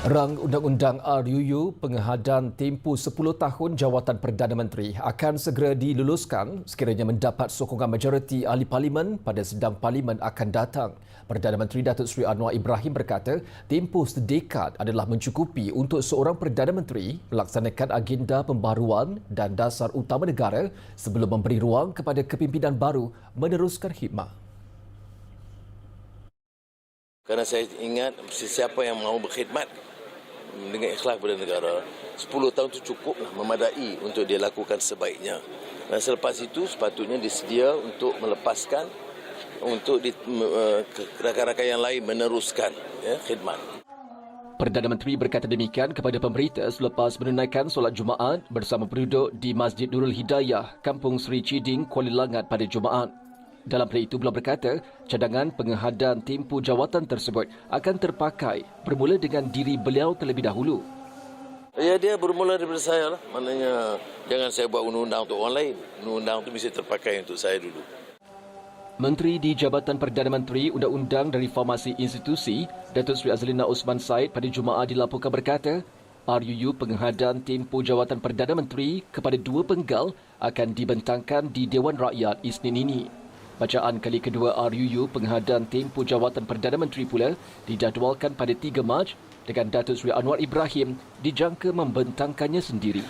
Rang Undang-Undang RUU pengehadan tempoh 10 tahun jawatan Perdana Menteri akan segera diluluskan sekiranya mendapat sokongan majoriti ahli parlimen pada sidang parlimen akan datang. Perdana Menteri Datuk Seri Anwar Ibrahim berkata tempoh sedekad adalah mencukupi untuk seorang Perdana Menteri melaksanakan agenda pembaruan dan dasar utama negara sebelum memberi ruang kepada kepimpinan baru meneruskan khidmat. Kerana saya ingat sesiapa yang mahu berkhidmat dengan ikhlas kepada negara, 10 tahun itu cukuplah, memadai untuk dia lakukan sebaiknya. Dan selepas itu sepatutnya disedia untuk melepaskan untuk rakan-rakan yang lain meneruskan khidmat. Perdana Menteri berkata demikian kepada pemberita selepas menunaikan solat Jumaat bersama penduduk di Masjid Nurul Hidayah, Kampung Seri Ciding, Kuala Langat pada Jumaat. Dalam pada itu, beliau berkata cadangan pengehadan tempoh jawatan tersebut akan terpakai bermula dengan diri beliau terlebih dahulu. Ya, dia bermula daripada saya lah. Maknanya jangan saya buat undang-undang untuk orang lain. Undang-undang itu mesti terpakai untuk saya dulu. Menteri di Jabatan Perdana Menteri Undang-Undang dan Reformasi Institusi, Datuk Seri Azlina Osman Said pada Jumaat dilaporkan berkata, RUU pengehadan tempoh jawatan Perdana Menteri kepada dua penggal akan dibentangkan di Dewan Rakyat Isnin ini. Bacaan kali kedua RUU pengehadan tempoh jawatan Perdana Menteri pula dijadualkan pada 3 Mac dengan Datuk Seri Anwar Ibrahim dijangka membentangkannya sendiri.